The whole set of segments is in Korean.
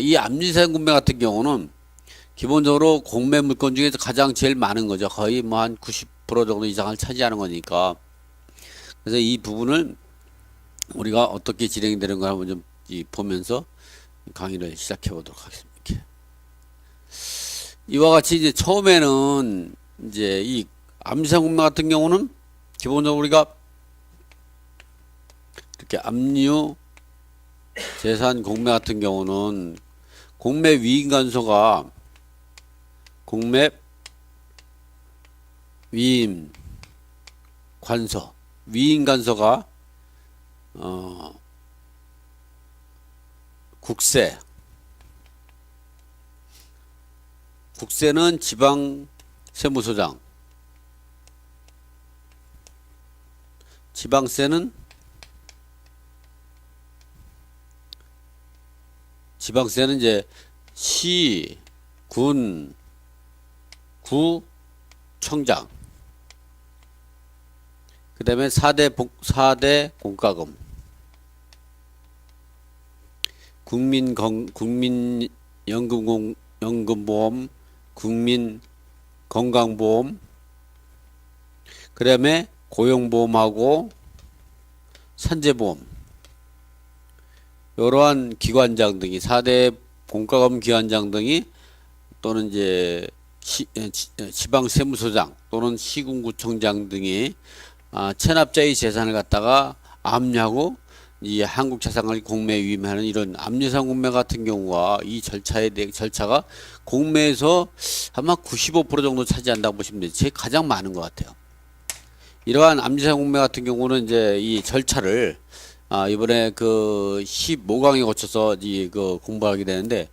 이 압류생 공매 같은 경우는 기본적으로 공매 물건 중에서 가장 제일 많은 거죠. 거의 뭐 한 90% 정도 이상을 차지하는 거니까. 그래서 이 부분을 우리가 어떻게 진행이 되는 걸 한번 좀 보면서 강의를 시작해 보도록 하겠습니다. 이렇게. 이와 같이 이제 처음에는 이제 이 압류생 공매 같은 경우는 기본적으로 우리가 이렇게 압류 재산 공매 같은 경우는 공매 위임관소가 공매 위임관소가 국세는 지방 세무서장, 지방세는 이제 시, 군, 구, 청장. 그 다음에 4대 공과금. 국민연금보험, 국민건강보험, 그 다음에 고용보험하고 산재보험. 이러한 기관장 등이 4대 공과금 기관장 등이 또는 이제 지방세무서장 또는 시군구청장 등이 체납자의 재산을 갖다가 압류하고 이 한국자산관리 공매에 위임하는 이런 압류상 공매 같은 경우가 이 절차가 공매에서 아마 95% 정도 차지한다고 보시면 돼요. 제일 가장 많은 것 같아요. 이러한 압류상 공매 같은 경우는 이제 이 절차를 이번에 그 15강에 거쳐서 그 공부하게 되는데,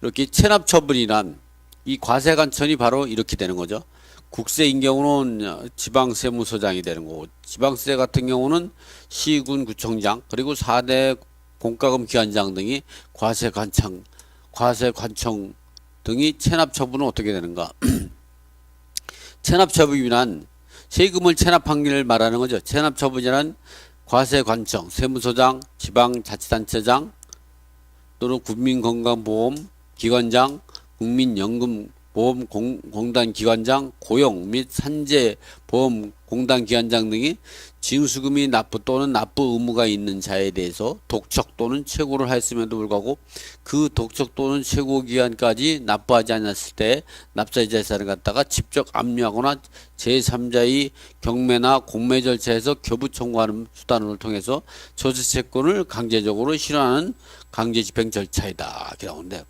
이렇게 체납처분이란 이 과세관청이 바로 이렇게 되는 거죠. 국세인 경우는 지방세무서장이 되는 거고, 지방세 같은 경우는 시군구청장, 그리고 4대 공과금 기관장 등이 과세관청 등이 체납처분은 어떻게 되는가? 체납처분이란 세금을 체납한 걸 말하는 거죠. 체납처분이란 과세관청, 세무서장, 지방자치단체장 또는 국민건강보험 기관장, 국민연금보험 공단 기관장, 고용 및 산재보험 공단 기관장 등이 징수금이 납부 또는 납부 의무가 있는 자에 대해서 독촉 또는 최고를 하였음에도 불구하고 그 독촉 또는 최고 기간까지 납부하지 않았을 때 납자의 재산을 갖다가 직접 압류하거나 제3자의 경매나 공매 절차에서 교부 청구하는 수단을 통해서 조세채권을 강제적으로 실현하는 강제집행 절차이다. 이렇게 나오는데,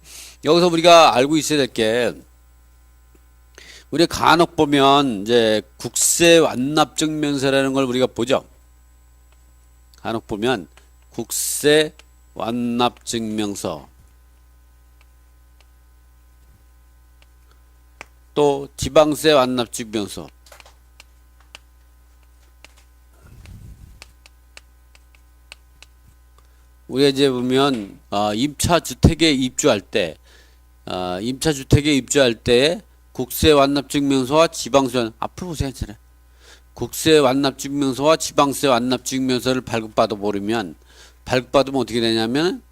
여기서 우리가 알고 있어야 될 게, 우리 간혹 보면 이제 국세 완납 증명서라는 걸 우리가 보죠. 간혹 보면 국세 완납 증명서, 또 지방세 완납 증명서, 우리가 이제 보면 임차주택에 입주할 때 국세 완납 증명서와 지방세, 앞으로 보세요. 국세 완납 증명서와 지방세 완납 증명서를 발급받으면 어떻게 되냐면,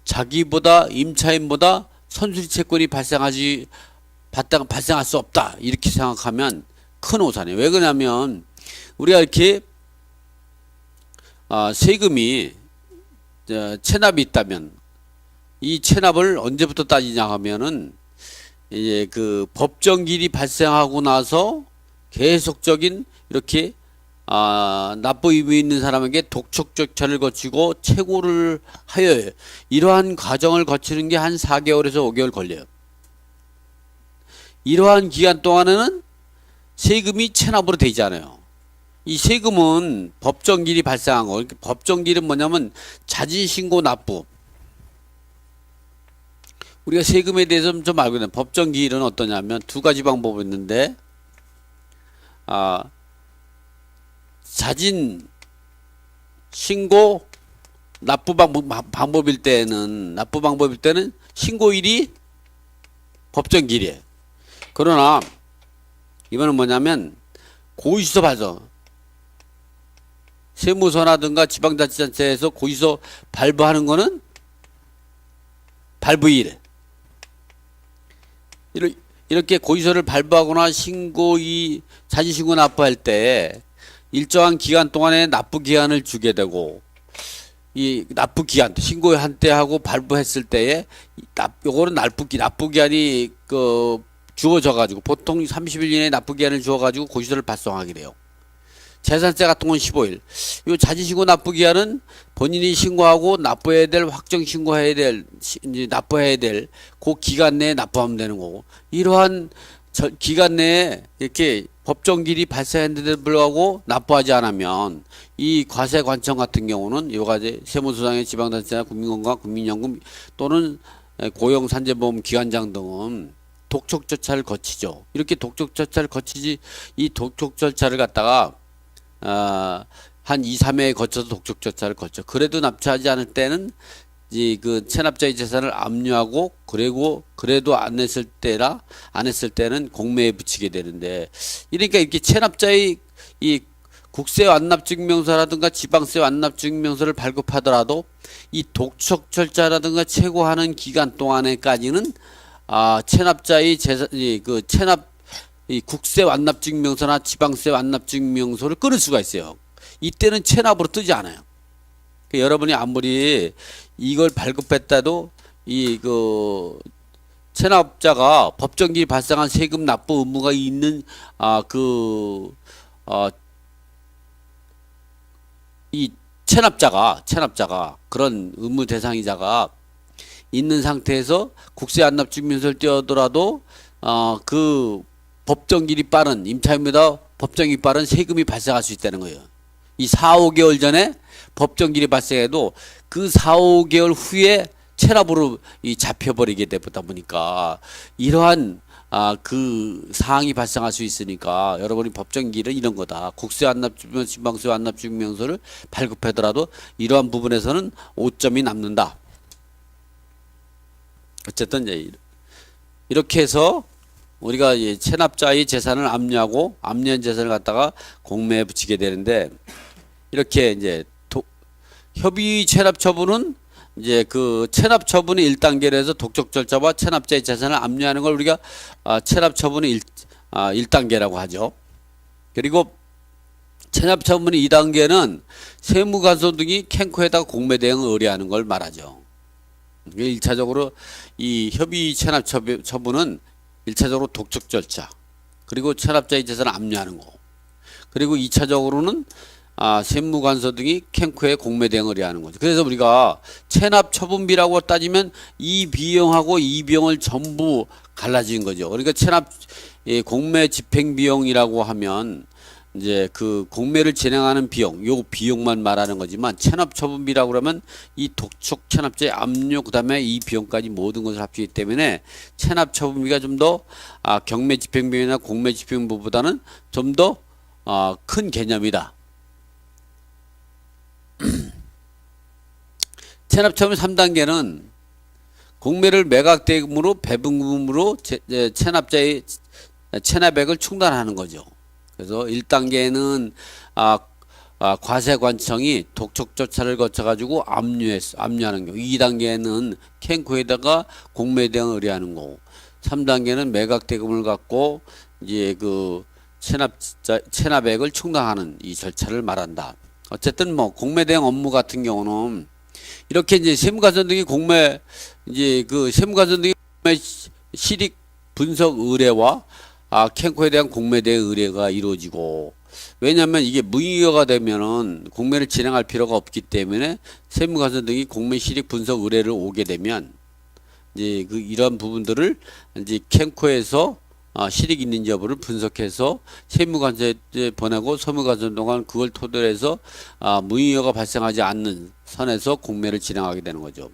자기보다 임차인보다 선수리 채권이 발생할 수 없다, 이렇게 생각하면 큰 오산이에요. 왜 그러냐면, 우리가 이렇게 세금이 체납이 있다면 이 체납을 언제부터 따지냐 하면은, 이제 그 법정기일이 발생하고 나서 계속적인 이렇게 납부 의무 있는 사람에게 독촉 절차를 거치고 최고를 하여 이러한 과정을 거치는 게 한 4개월에서 5개월 걸려요. 이러한 기간 동안에는 세금이 체납으로 되지 않아요. 이 세금은 법정기일이 발생한 거. 법정기일은 뭐냐면 자진신고 납부. 우리가 세금에 대해서 좀 알고 있는 법정기일은 어떠냐면 두 가지 방법이 있는데, 자진 신고 납부 방법일 때는 신고일이 법정기일이에요. 그러나 이거는 뭐냐면 고의수서 발송, 세무서라든가 지방자치단체에서 고의서 발부하는 거는 발부일. 이렇게 고지서를 발부하거나 자진신고 납부할 때 일정한 기간 동안에 납부 기한을 주게 되고, 이 납부 기한, 신고한 때 하고 발부했을 때에 요거는 납부 기한이 주어져 가지고 보통 30일 이내에 납부 기한을 주어 가지고 고지서를 발송하게 돼요. 재산세 같은 건 15일. 요 자진신고 납부 기한은 본인이 신고하고 납부해야 될, 확정 신고해야 될, 이제 납부해야 될 그 기간 내에 납부하면 되는 거고, 이러한 기간 내에 이렇게 법정기일이 발생했는데도 불구하고 납부하지 않으면 이 과세관청 같은 경우는 요가제 세무서장의 지방자치나 국민건강, 국민연금 또는 고용산재보험 기관장 등은 독촉 절차를 거치죠. 이렇게 독촉 절차를 거치지, 이 독촉 절차를 갖다가 한 2, 3회에 거쳐서 독촉 절차를 거쳐. 그래도 납치하지 않을 때는 이 체납자의 재산을 압류하고, 그래도 안 했을 때는 공매에 붙이게 되는데, 그러니까 이렇게 체납자의 이 국세 완납증명서라든가 지방세 완납증명서를 발급하더라도 이 독촉 절차라든가 최고하는 기간 동안에까지는 체납자의 재산, 이 국세 완납증명서나 지방세 완납증명서를 끊을 수가 있어요. 이때는 체납으로 뜨지 않아요. 여러분이 아무리 이걸 발급했다도 체납자가 법정기일이 발생한 세금 납부 의무가 있는 이 체납자가 그런 의무 대상이자가 있는 상태에서 국세 완납증명서를 띄우더라도 그 법정기일이 빠른, 임차인보다 법정기일이 빠른 세금이 발생할 수 있다는 거예요. 이 4, 5개월 전에 법정기일이 발생해도 그 4, 5개월 후에 체납으로 잡혀버리게 되다 보니까 이러한 그 사항이 발생할 수 있으니까 여러분이 법정기일은 이런 거다. 국세 완납증명서, 지방세 완납증명서를 발급하더라도 이러한 부분에서는 5점이 남는다. 어쨌든 이제 이렇게 해서 우리가 체납자의 재산을 압류하고 압류한 재산을 갖다가 공매에 붙이게 되는데, 이렇게 이제 협의 체납 처분은 이제 체납 처분의 1단계로 해서 독촉 절차와 체납자의 재산을 압류하는 걸 우리가 체납 처분의 1단계라고 하죠. 그리고 체납 처분의 2단계는 세무관소 등이 캔코에다가 공매 대응을 의뢰하는 걸 말하죠. 1차적으로 이 협의 체납 처분은 1차적으로 독촉 절차, 그리고 체납자의 재산을 압류하는 거, 그리고 2차적으로는 세무관서 등이 캔코에 공매 대응을 의뢰하는 거죠. 그래서 우리가 체납 처분비라고 따지면 이 비용하고 이 비용을 전부 갈라진 거죠. 그러니까 공매 집행 비용이라고 하면 이제 공매를 진행하는 비용, 요 비용만 말하는 거지만, 체납 처분비라고 그러면 이 독촉 체납자의 압류, 그다음에 이 비용까지 모든 것을 합치기 때문에 체납 처분비가 좀 더 경매 집행 비용이나 공매 집행 비용보다는 좀 더 큰 개념이다. 체납 처분 3단계는 공매를 매각대금으로 배분금으로 체납자의 체납액을 충당하는 거죠. 그래서 1단계는 과세관청이 독촉 절차를 거쳐가지고 압류하는 경우, 2단계는 캔코에다가 공매 대응을 의뢰하는 거고, 3단계는 매각대금을 갖고 이제 체납액을 충당하는 이 절차를 말한다. 어쨌든 공매 대응 업무 같은 경우는 이렇게 이제 세무관서 등이 세무관서 등이 공매 실익 분석 의뢰와 캔코에 대한 공매 대응 의뢰가 이루어지고, 왜냐하면 이게 무의미가 되면은 공매를 진행할 필요가 없기 때문에 세무관서 등이 공매 실익 분석 의뢰를 오게 되면 이제 이런 부분들을 이제 캔코에서 실익 있는지 여부를 분석해서 세무관서에 보내고, 세무관서 동안 그걸 토대로 해서 무의미가 발생하지 않는 선에서 공매를 진행하게 되는 거죠.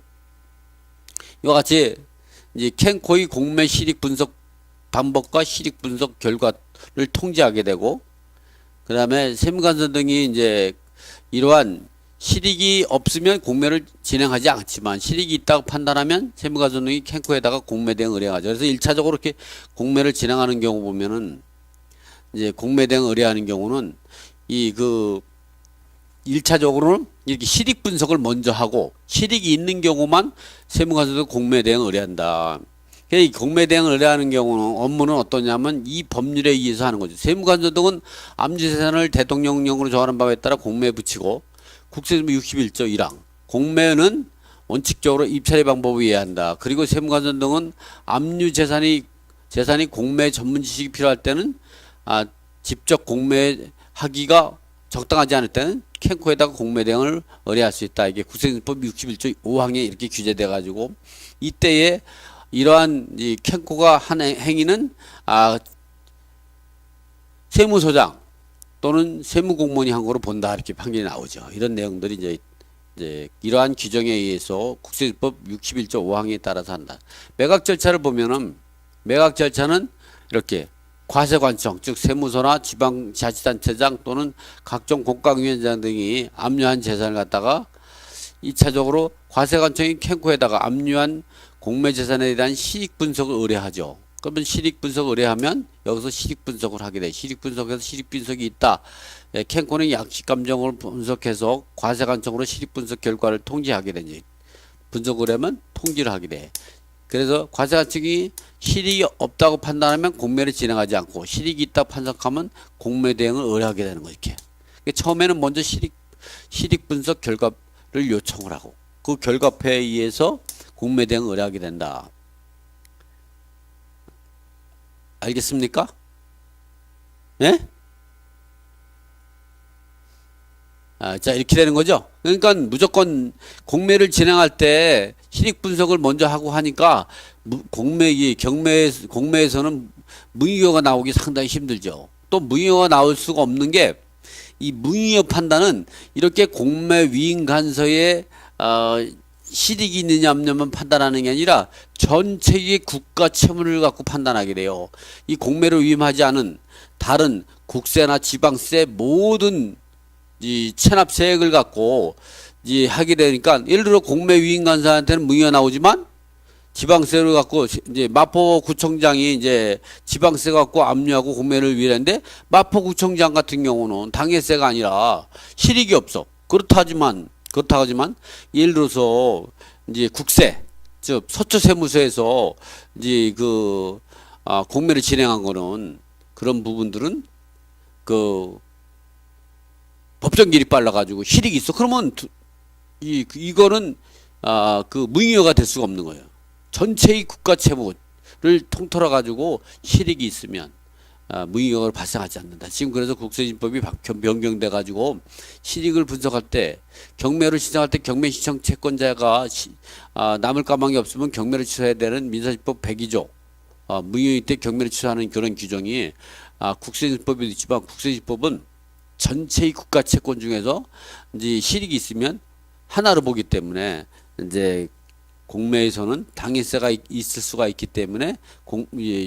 이와 같이 이제 캔코의 공매 실익 분석 방법과 실익 분석 결과를 통지하게 되고, 그 다음에 세무관서 등이 이제 이러한 실익이 없으면 공매를 진행하지 않지만, 실익이 있다고 판단하면 세무관서 등이 캔코에다가 공매 대응 의뢰하죠. 그래서 1차적으로 이렇게 공매를 진행하는 경우 보면은, 이제 공매 대응 의뢰하는 경우는 이 일차적으로는 이렇게 실익 분석을 먼저 하고 실익이 있는 경우만 세무관서도 공매 대응 의뢰한다. 이 공매 대응을 의뢰하는 경우는 업무는 어떠냐면 이 법률에 의해서 하는 거죠. 세무관서 등은 암주재산을 대통령령으로 정하는 바에 따라 공매에 붙이고 국세법 61조 1항 공매는 원칙적으로 입찰의 방법을 이해한다. 그리고 세무관서 등은 압류재산이 공매 전문 지식이 필요할 때는 직접 공매하기가 적당하지 않을 때는 캔코에다가 공매 대응을 의뢰할 수 있다. 이게 국세법 61조 5항에 이렇게 규제돼 가지고 이때에 이러한 이 캔코가 한 행위는 세무소장 또는 세무공무원이 한 거로 본다 이렇게 판결이 나오죠. 이런 내용들이 이제 이러한 규정에 의해서 국세법 61조 5항에 따라서 한다. 매각 절차를 보면은 매각 절차는 이렇게 과세관청 즉 세무서나 지방자치단체장 또는 각종 공각위원장 등이 압류한 재산을 갖다가 2차적으로 과세관청이 캔코에다가 압류한 공매재산에 대한 실익분석을 의뢰하죠. 그러면 실익분석을 의뢰하면 여기서 실익분석을 하게 돼. 실익분석에서 실익분석이 있다. 캔코는 약식감정을 분석해서 과세관청으로 실익분석 결과를 통지하게 되지. 분석을 하면 통지를 하게 돼. 그래서 과세관청이 실익이 없다고 판단하면 공매를 진행하지 않고 실익이 있다고 판단하면 공매 대응을 의뢰하게 되는 거 이렇게. 처음에는 먼저 실익 분석 결과를 요청을 하고 그 결과표에 의해서 공매 대응을 의뢰하게 된다. 알겠습니까? 예? 자 이렇게 되는 거죠. 그러니까 무조건 공매를 진행할 때 실익 분석을 먼저 하고 하니까 공매에서는 무효가 나오기 상당히 힘들죠. 또 무효가 나올 수가 없는 게 이 무효 판단은 이렇게 공매 위임 간서에 실익이 있느냐 없느냐만 판단하는 게 아니라 전체의 국가 채무를 갖고 판단하게 돼요. 이 공매를 위임하지 않은 다른 국세나 지방세 모든 이 체납세액을 갖고 하게 되니까 예를 들어 공매 위임 간사한테는 무효가 나오지만 지방세를 갖고 이제 마포구청장이 이제 지방세 갖고 압류하고 공매를 위임했는데 마포구청장 같은 경우는 당해세가 아니라 실익이 없어. 그렇다 하지만 예를 들어서 이제 국세 즉 서초세무서에서 이제 공매를 진행한 거는 그런 부분들은 법정 기일이 빨라가지고 실익이 있어. 그러면 이거는 무효가 될 수가 없는 거예요. 전체의 국가 채무를 통틀어 가지고 실익이 있으면 무효가 발생하지 않는다. 지금 그래서 국세징법이 변경돼 가지고 실익을 분석할 때 경매를 신청할 때 경매 신청 채권자가 남을 가망이 없으면 경매를 취소해야 되는 민사집법 102조 무효일 때 경매를 취소하는 그런 규정이 국세징법에도 있지만 국세징법은 전체의 국가 채권 중에서 이제 실익이 있으면 하나로 보기 때문에 이제 공매에서는 당해세가 있을 수가 있기 때문에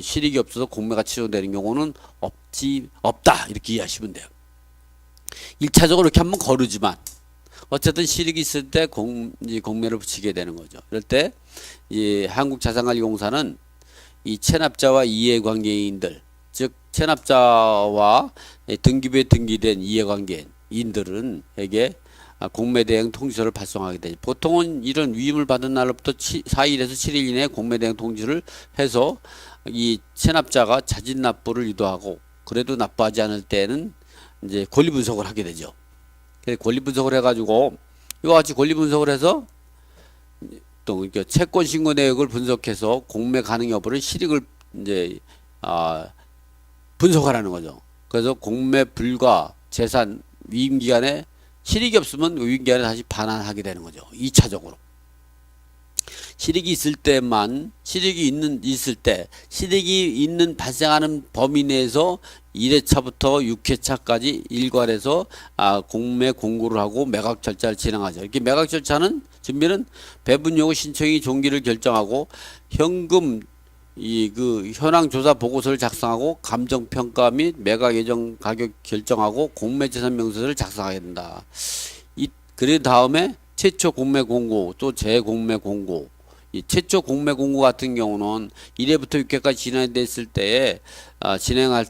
실익이 없어서 공매가 취소되는 경우는 없다 이렇게 이해하시면 돼요. 1차적으로 이렇게 한번 거르지만 어쨌든 실익이 있을 때 공매를 붙이게 되는 거죠. 그럴 때 한국자산관리공사는 이 체납자와 이해관계인들 즉 체납자와 등기부에 등기된 이해관계인들은 에게 공매대행 통지서를 발송하게 되죠. 보통은 이런 위임을 받은 날로부터 4일에서 7일 이내에 공매대행 통지를 해서 이 체납자가 자진 납부를 유도하고 그래도 납부하지 않을 때는 이제 권리 분석을 하게 되죠. 권리 분석을 해가지고 이와 같이 권리 분석을 해서 또 채권 신고 내역을 분석해서 공매 가능 여부를 실익을 이제 분석하라는 거죠. 그래서 공매 불가 재산 위임 기간에 실익이 없으면 위임 기간에 다시 반환하게 되는 거죠. 2차적으로. 실익이 있을 때만 실익이 있는 발생하는 범위 내에서 1회차부터 6회차까지 일괄해서 공매 공고를 하고 매각 절차를 진행하죠. 이렇게 매각 절차는 준비는 배분 요구 신청이 종기를 결정하고 현금 현황 조사 보고서를 작성하고 감정 평가 및 매각 예정 가격 결정하고 공매 재산 명세서를 작성하게 된다. 그 다음에 최초 공매 공고 또 재공매 공고. 이 최초 공매 공고 같은 경우는 1회부터 6회까지 진행됐을 때에 진행할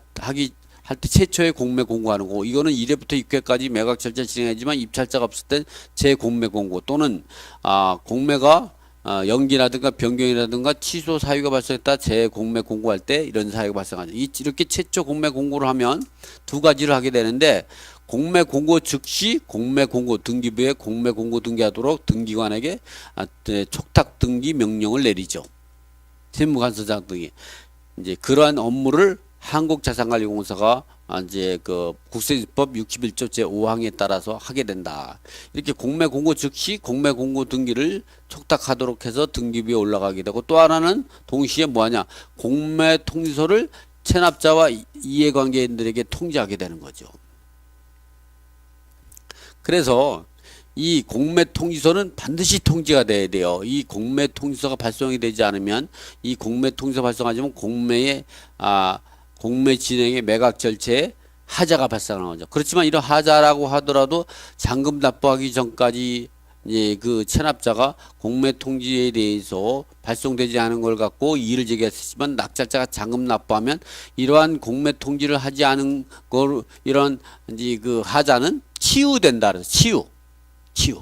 할 때 최초의 공매 공고하는 거. 이거는 1회부터 6회까지 매각 절차 진행하지만 입찰자가 없을 땐 재공매 공고 또는 공매가 연기라든가 변경이라든가 취소 사유가 발생했다 재공매 공고할 때 이런 사유가 발생하죠. 이렇게 최초 공매 공고를 하면 두 가지를 하게 되는데 공매 공고 즉시 공매 공고 등기부에 공매 공고 등기하도록 등기관에게 촉탁 등기 명령을 내리죠. 세무관서장 등이 이제 그러한 업무를 한국자산관리공사가 이제 그 국세법 61조 제5항에 따라서 하게 된다. 이렇게 공매 공고 즉시 공매 공고 등기를 촉탁하도록 해서 등기부에 올라가게 되고 또 하나는 동시에 뭐하냐 공매 통지서를 체납자와 이해관계인들에게 통지하게 되는 거죠. 그래서 이 공매 통지서는 반드시 통지가 돼야 돼요. 이 공매 통지서가 발송이 되지 않으면 이 공매 통지서 발송하지만 공매 진행의 매각 절차에 하자가 발생하는 거죠. 그렇지만 이런 하자라고 하더라도 잔금 납부하기 전까지 이제 그 체납자가 공매 통지에 대해서 발송되지 않은 걸 갖고 이의를 제기했지만 낙찰자가 잔금 납부하면 이러한 공매 통지를 하지 않은 걸 이런 이제 그 하자는 치유된다. 그래서 치유.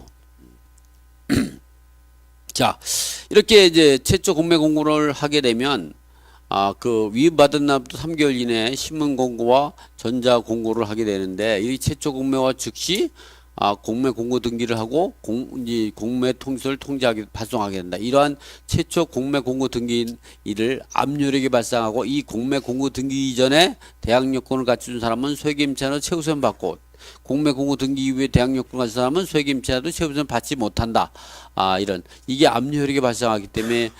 자, 이렇게 이제 최초 공매 공고를 하게 되면 그 위임받은 날부터 3개월 이내에 신문 공고와 전자 공고를 하게 되는데 이 최초 공매와 즉시 공매 공고 등기를 하고 공매 통지서를 발송하게 된다. 이러한 최초 공매 공고 등기일을 압류력이 발생하고 이 공매 공고 등기 이전에 대항 요건을 갖춘 사람은 소액임차로 최우선 받고 공매 공고 등기 이후에 대항 요건을 가진 사람은 소액임차도 최우선 받지 못한다. 이런 이게 압류력이 발생하기 때문에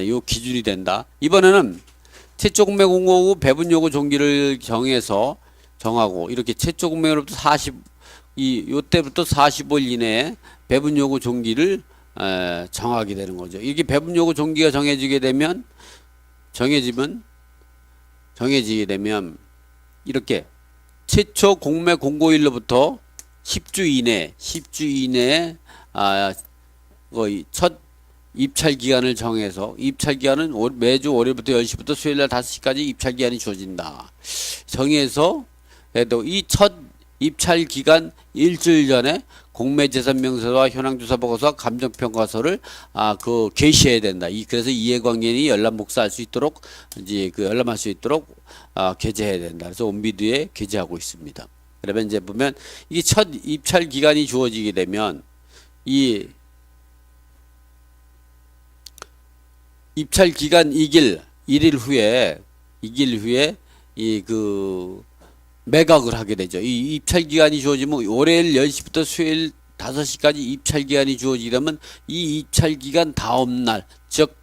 요 기준이 된다. 이번에는 최초 공매 공고 후 배분 요구 종기를 정하고 이렇게 최초 공매로부터 요때부터 45일 이내에 배분 요구 종기를 정하게 되는 거죠. 이게 배분 요구 종기가 정해지게 되면 이렇게 최초 공매 공고일로부터 10주 이내에 첫 입찰 기간을 정해서 입찰 기간은 매주 월요일부터 10시부터 수요일날 5시까지 입찰 기간이 주어진다. 정해서 해도 이 첫 입찰 기간 일주일 전에 공매재산명세서와 현황조사보고서와 감정평가서를 게시해야 된다. 그래서 이해관계인이 열람 복사할 수 있도록 이제 열람할 수 있도록 게재해야 된다. 그래서 온비드에 게재하고 있습니다. 그러면 이제 보면 이게 첫 입찰 기간이 주어지게 되면 이 입찰 기간 1일 후에 매각을 하게 되죠. 이 입찰 기간이 주어지면 월요일 10시부터 수요일 5시까지 입찰 기간이 주어지게 되면 이 입찰 기간 다음날 즉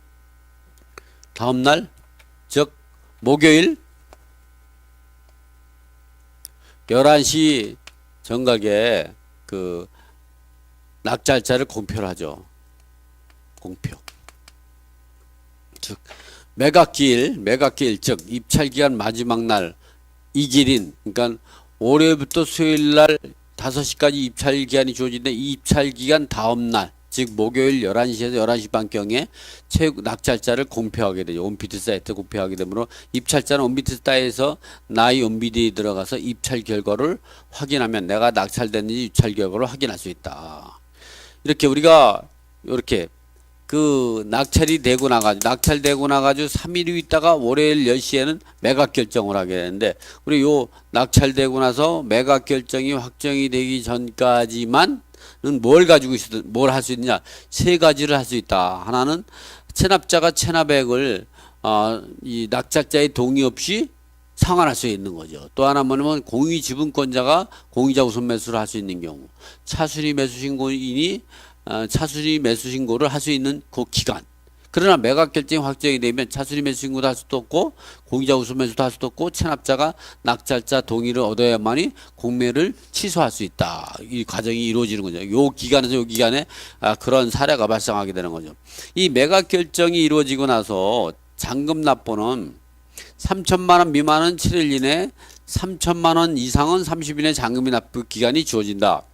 목요일 11시 정각에 그 낙찰자를 공표를 하죠. 공표. 즉 매각기일 즉 입찰 기간 마지막 날 이 길인 그러니까 월요일부터 수요일날 5시까지 입찰 기간이 주어지는데 이 입찰 기간 다음 날 즉 목요일 11시에서 11시 반경에 낙찰자를 공표하게 되죠. 온비드 사이트에 공표하게 되므로 입찰자는 온비드 사이트에서 나의 온비드에 들어가서 입찰 결과를 확인하면 내가 낙찰됐는지 입찰 결과를 확인할 수 있다. 이렇게 우리가 이렇게 낙찰되고 나가지고 3일 후 있다가 월요일 10시에는 매각 결정을 하게 되는데 우리 요 낙찰되고 나서 매각 결정이 확정이 되기 전까지만은 뭘 할 수 있느냐? 세 가지를 할 수 있다. 하나는 체납자가 체납액을 이 낙찰자의 동의 없이 상환할 수 있는 거죠. 또 하나 뭐냐면 공의 지분권자가 공의자 우선 매수를 할 수 있는 경우, 차순위 매수 신고인이 차순위 매수 신고를 할 수 있는 그 기간. 그러나 매각 결정이 확정이 되면 차순위 매수 신고도 할 수도 없고 공의자 우선 매수도 할 수도 없고 체납자가 낙찰자 동의를 얻어야만이 공매를 취소할 수 있다. 이 과정이 이루어지는 거죠. 요 기간에 그런 사례가 발생하게 되는 거죠. 이 매각 결정이 이루어지고 나서 잔금 납부는 3천만 원 미만은 7일 이내, 3천만 원 이상은 30일 이내 잔금이 납부 기간이 주어진다.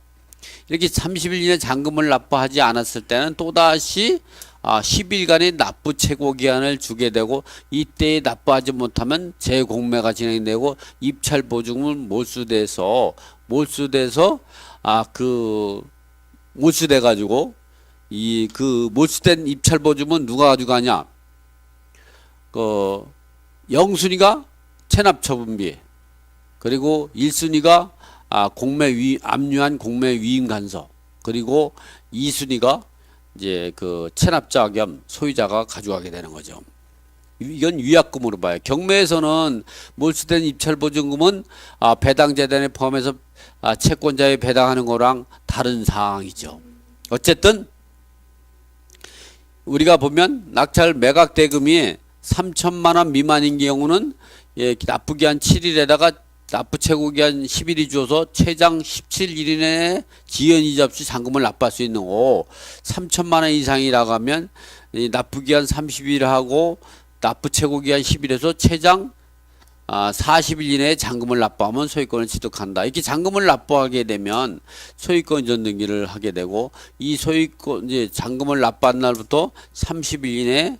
이렇게 30일 이내 잔금을 납부하지 않았을 때는 또다시 10일간의 납부 최고 기한을 주게 되고 이때에 납부하지 못하면 재공매가 진행되고 입찰 보증은 몰수돼 가지고 이 그 몰수된 입찰 보증은 누가 가져가냐? 그 0순위가 체납 처분비, 그리고 1순위가 압류한 공매 위임 간서, 그리고 2순위가 이제 그 체납자 겸 소유자가 가져가게 되는 거죠. 이건 위약금으로 봐요. 경매에서는 몰수된 입찰 보증금은 배당 재단에 포함해서 채권자에 배당하는 거랑 다른 사항이죠. 어쨌든 우리가 보면 낙찰 매각 대금이 3천만 원 미만인 경우는 납부기한 7일에다가 납부 최고기한 10일이 주어서 최장 17일 이내에 지연이자 없이 잔금을 납부할 수 있는 거고, 3천만 원 이상이라고 하면 납부기한 30일 하고 납부 최고기한 10일에서 최장 40일 이내에 잔금을 납부하면 소유권을 취득한다. 이렇게 잔금을 납부하게 되면 소유권 이전 등기를 하게 되고, 이 소유권 이제 잔금을 납부한 날부터 30일 이내에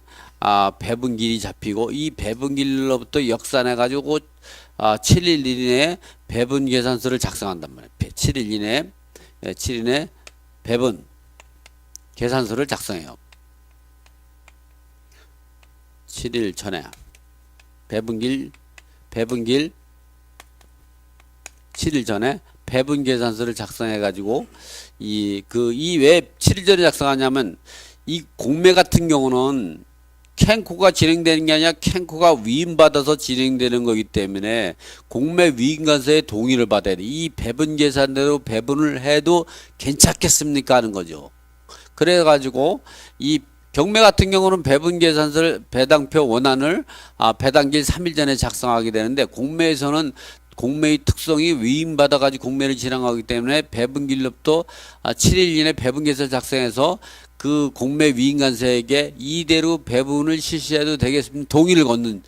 배분길이 잡히고, 이 배분길로부터 역산해 가지고 7일 이내에 배분 계산서를 작성한단 말이에요. 7일 이내에 배분 계산서를 작성해요. 7일 전에 배분길 7일 전에 배분 계산서를 작성해 가지고 이 왜 7일 전에 작성하냐면, 이 공매 같은 경우는 캔코가 진행되는 게 아니라 캔코가 위임받아서 진행되는 거기 때문에 공매 위임관서의 동의를 받아야 돼. 이 배분 계산대로 배분을 해도 괜찮겠습니까 하는 거죠. 그래가지고 이 경매 같은 경우는 배분 계산서를 배당표 원안을 배당길 3일 전에 작성하게 되는데, 공매에서는 공매의 특성이 위임받아가지고 공매를 진행하기 때문에 배분길로부터 7일 이내 배분 계산을 작성해서 그 공매 위임관서에게 이대로 배분을 실시해도 되겠습니다. 동의를 걷는,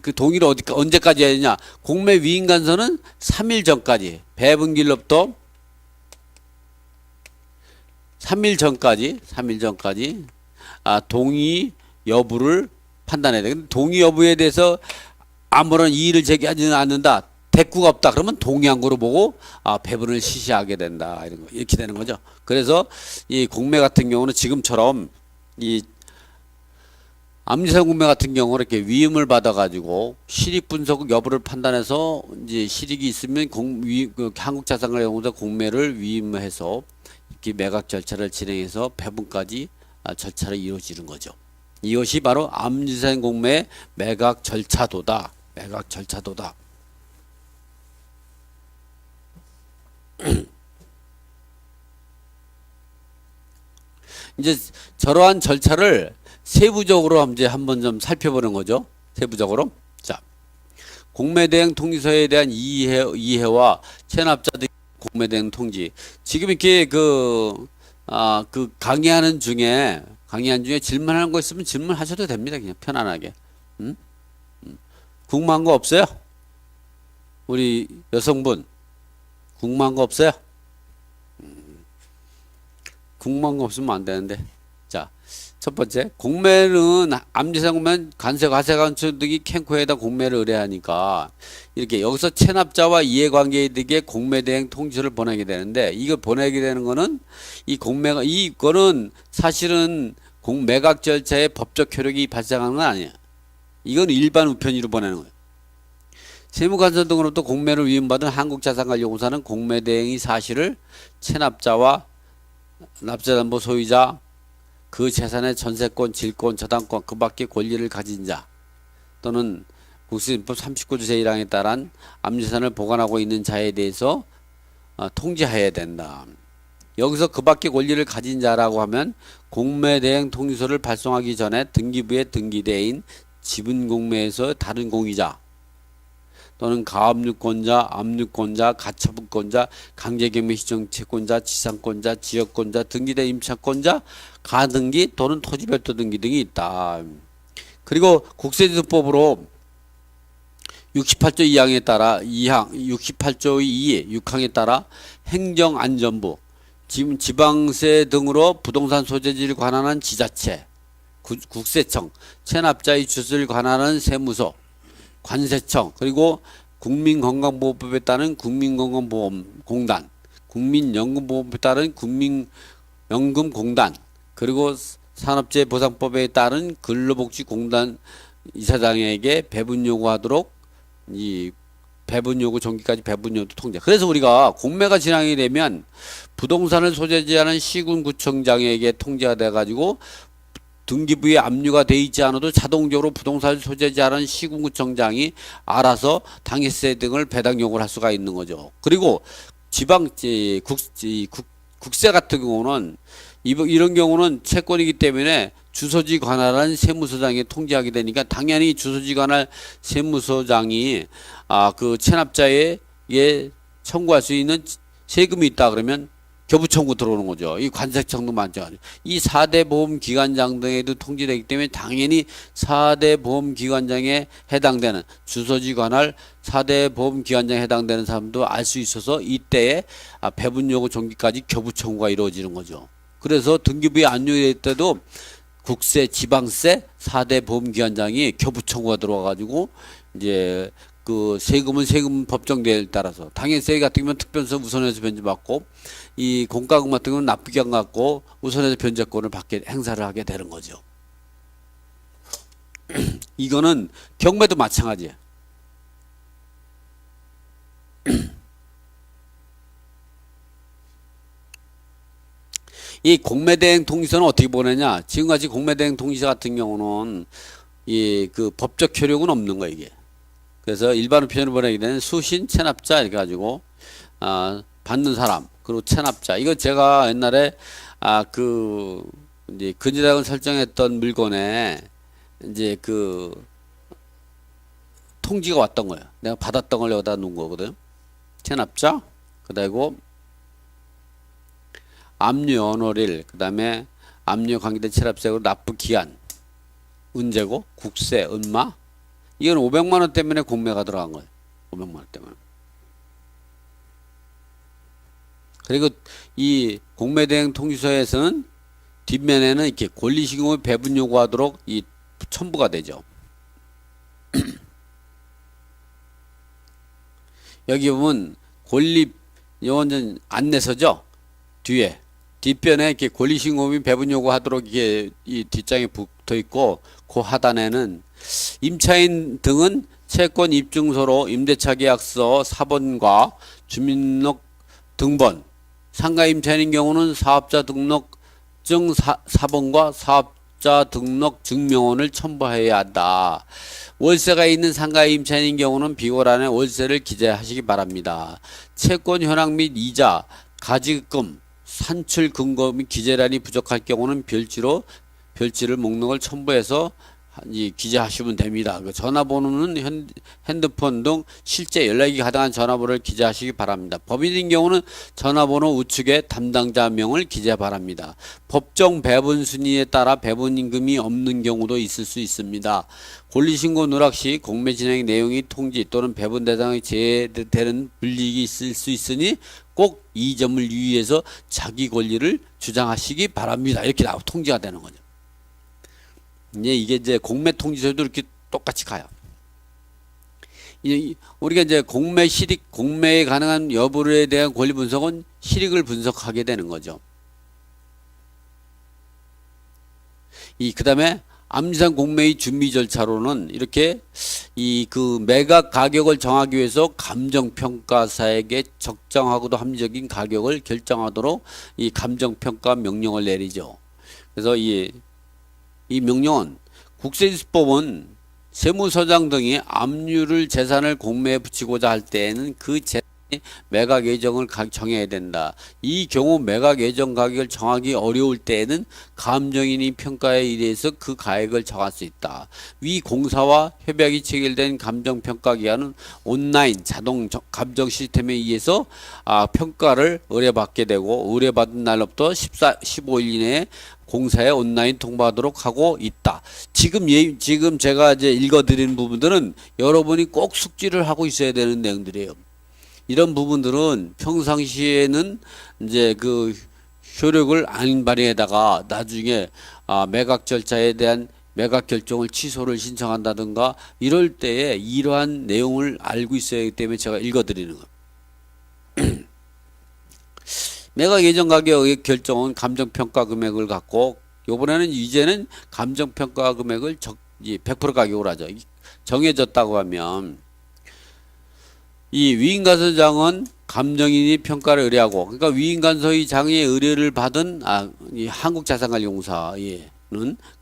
그 동의를 언제까지 해야 되냐? 공매 위임관서는 3일 전까지, 배분길로부터 3일 전까지 동의 여부를 판단해야 돼. 근데 동의 여부에 대해서 아무런 이의를 제기하지는 않는다, 대꾸가 없다, 그러면 동의한 거로 보고 배분을 실시하게 된다, 이렇게 되는 거죠. 그래서 이 공매 같은 경우는 지금처럼 이 압류상 공매 같은 경우는 이렇게 위임을 받아가지고 실익 분석 여부를 판단해서 이제 실익이 있으면 한국자산가용사 공매를 위임해서 이렇게 매각 절차를 진행해서 배분까지 절차를 이루어지는 거죠. 이것이 바로 압류상 공매의 매각 절차도다. 이제 저러한 절차를 세부적으로 이제 한번 좀 살펴보는 거죠. 세부적으로. 자, 공매대행 통지서에 대한 이해와 체납자들 공매대행 통지. 지금 이렇게 강의하는 중에 질문하는 거 있으면 질문하셔도 됩니다. 그냥 편안하게. 궁금한 거 없어요? 우리 여성분 궁금한 거 없어요? 궁금한 거 없으면 안 되는데. 자, 첫 번째, 공매는 압류상 공매는 관세 과세관청 등이 캔코에다 공매를 의뢰하니까 이렇게 여기서 체납자와 이해관계인에게 공매대행 통지서를 보내게 되는데, 이거 보내게 되는 거는 이거는 사실은 매각 절차에 법적 효력이 발생하는 건 아니야. 이건 일반 우편으로 보내는 거예요. 세무관서 등으로부터 공매를 위임받은 한국자산관리공사는 공매대행의 사실을 체납자와 납세담보 소유자, 그 재산의 전세권, 질권, 저당권, 그 밖의 권리를 가진 자 또는 국세법 39조 제1항에 따른 압류재산을 보관하고 있는 자에 대해서 통지해야 된다. 여기서 그 밖의 권리를 가진 자라고 하면 공매대행 통지서를 발송하기 전에 등기부에 등기대인 지분공매에서 다른 공유자 또는 가압류권자, 압류권자, 가처분권자, 강제경매 시정채권자, 지상권자, 지역권자, 등기된 임차권자, 가등기 또는 토지별도 등기 등이 있다. 그리고 국세제도법으로 68조 2항에 따라 68조의 2, 6항에 따라 행정안전부, 지방세 등으로 부동산 소재지를 관할한 지자체, 국세청, 체납자의 주소를 관할하는 세무서, 관세청, 그리고 국민건강보호법에 따른 국민건강보험공단, 국민연금보험법에 따른 국민연금공단, 그리고 산업재해보상법에 따른 근로복지공단 이사장에게 배분 요구하도록 이 배분 요구 종기까지 배분 요구 통제. 그래서 우리가 공매가 진행이 되면 부동산을 소재지하는 시군구청장에게 통제가 돼 가지고 등기부에 압류가 돼 있지 않아도 자동적으로 부동산을 소재지하는 시군구청장이 알아서 당해세 등을 배당 요구를 할 수가 있는 거죠. 그리고 국세 같은 경우는 이런 경우는 채권이기 때문에 주소지 관할한 세무서장이 통제하게 되니까 당연히 주소지 관할 세무서장이 그 체납자에게 청구할 수 있는 세금이 있다 그러면 겨부 청구 들어오는 거죠. 이 관세청도 마찬가지. 이 4대 보험기관장 등에도 통제되기 때문에 당연히 4대 보험기관장에 해당되는 주소지 관할 4대 보험기관장에 해당되는 사람도 알 수 있어서 이때에 배분 요구 종기까지 겨부 청구가 이루어지는 거죠. 그래서 등기부에 압류될 때도 국세, 지방세 4대 보험기관장이 겨부 청구가 들어와가지고 이제 그 세금은 세금 법정대에 따라서 당연세 같은 경우는 특별서 우선해서 변제받고 이 공과금 같은 경우는 납부기간 갖고 우선해서 변제권을 받게 행사를 하게 되는 거죠. 이거는 경매도 마찬가지예요. 이 공매대행 통지서는 어떻게 보내냐? 지금까지 공매대행 통지서 같은 경우는 이 그 법적 효력은 없는 거예요, 이게. 그래서 일반으로 표현을 보내게 되는 수신, 체납자 이렇게 가지고 받는 사람 그리고 체납자. 이거 제가 옛날에 그 이제 근저당을 설정했던 물건에 이제 그 통지가 왔던 거예요. 내가 받았던 걸 여기다 놓은 거거든. 체납자, 그리고 압류 언어릴, 그 다음에 압류 관계된 체납세고 납부 기한, 은재고, 국세, 은마. 이건 500만 원 때문에 공매가 들어간 거예요. 500만 원 때문에. 그리고 이 공매대행 통지서에서는 뒷면에는 이렇게 권리시금을 배분 요구하도록 이 첨부가 되죠. 여기 보면 권리 완전 안내서죠. 뒤에 뒷변에 이렇게 권리신고민 배분 요구하도록 이게 이 뒷장에 붙어 있고 그 하단에는 임차인 등은 채권 입증서로 임대차 계약서 4번과 주민등록 등본, 상가 임차인인 경우는 사업자 등록증 4번과 사업자 등록 증명원을 첨부해야 한다. 월세가 있는 상가 임차인인 경우는 비고란에 월세를 기재하시기 바랍니다. 채권 현황 및 이자, 가지금, 산출 근거 및 기재란이 부족할 경우는 별지를 목록을 첨부해서 기재하시면 됩니다. 그 전화번호는 핸드폰 등 실제 연락이 가능한 전화번호를 기재하시기 바랍니다. 법인인 경우는 전화번호 우측에 담당자명을 기재 바랍니다. 법정 배분 순위에 따라 배분 임금이 없는 경우도 있을 수 있습니다. 권리신고 누락 시 공매 진행 내용이 통지 또는 배분 대상에 제외되는 불이익이 있을 수 있으니 꼭 이 점을 유의해서 자기 권리를 주장하시기 바랍니다. 이렇게 통지가 되는 거죠. 이게 이제 공매 통지서도 이렇게 똑같이 가요. 우리가 이제 공매 실익, 공매에 가능한 여부에 대한 권리 분석은 실익을 분석하게 되는 거죠. 그 다음에 암지상 공매의 준비 절차로는 이렇게 그 매각 가격을 정하기 위해서 감정평가사에게 적정하고도 합리적인 가격을 결정하도록 이 감정평가 명령을 내리죠. 그래서 이 명령은 국세지수법은 세무서장 등이 압류를 재산을 공매에 붙이고자 할 때에는 그 재산이 매각 예정을 정해야 된다. 이 경우 매각 예정 가격을 정하기 어려울 때에는 감정인이 평가에 의해서 그 가액을 정할 수 있다. 위 공사와 협약이 체결된 감정평가 기한은 온라인 자동 감정 시스템에 의해서 평가를 의뢰받게 되고 의뢰받은 날로부터 15일 이내에 공사에 온라인 통보하도록 하고 있다. 지금 제가 이제 읽어드린 부분들은 여러분이 꼭 숙지를 하고 있어야 되는 내용들이에요. 이런 부분들은 평상시에는 이제 그 효력을 안 발휘에다가 나중에 매각 절차에 대한 매각 결정을 취소를 신청한다든가 이럴 때에 이러한 내용을 알고 있어야 하기 때문에 제가 읽어드리는 겁니다. 매각 예정 가격의 결정은 감정평가 금액을 갖고 요번에는 이제는 감정평가 금액을 100% 가격으로 하죠. 정해졌다고 하면 이 위임간서장은 감정인이 평가를 의뢰하고, 그러니까 위임간서의 장의 의뢰를 받은 이 한국자산관리공사는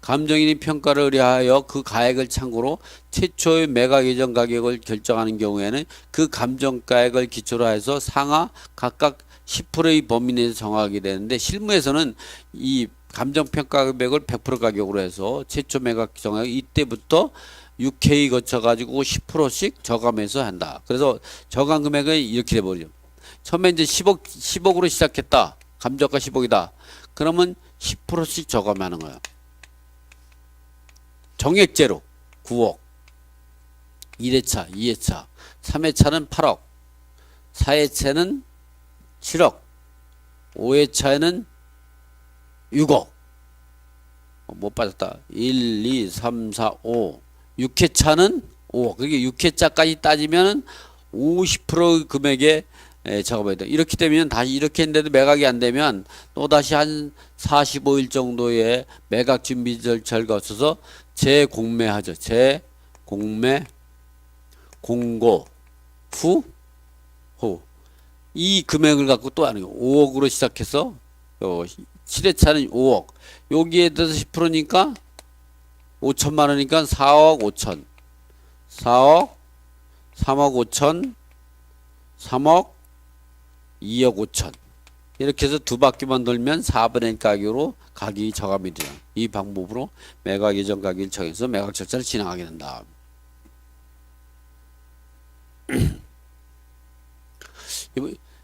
감정인이 평가를 의뢰하여 그 가액을 참고로 최초의 매각 예정 가격을 결정하는 경우에는 그 감정가액을 기초로 해서 상하 각각 10%의 범위 내에서 정하게 되는데, 실무에서는 이 감정평가 금액을 100% 가격으로 해서 최초 매각 정하고 이때부터 6K 거쳐가지고 10%씩 저감해서 한다. 그래서 저감 금액은 이렇게 돼버려. 처음에 이제 10억으로 시작했다. 감정가 10억이다. 그러면 10%씩 저감하는 거야. 정액제로 9억. 1회차, 2회차, 3회차는 8억. 4회차는 7억. 5회차에는 6억. 못 빠졌다. 1, 2, 3, 4, 5. 6회차는 5억. 그게 6회차까지 따지면 50% 금액에 작업해야 돼. 이렇게 되면 다시 이렇게 했는데도 매각이 안 되면 또 다시 한 45일 정도의 매각 준비 절차를 거쳐서 재공매하죠. 재공매 공고 후 이 금액을 갖고 또 하는 거예요. 5억으로 시작해서 7회차는 5억. 여기에 대해서 10%니까 5천만 원이니까 4억 5천. 4억 3억 5천 3억 2억 5천. 이렇게 해서 두 바퀴만 돌면 4분의 1 가격으로 가격이 저감이 돼요. 이 방법으로 매각 예정 가격을 정해서 매각 절차를 진행하게 된다.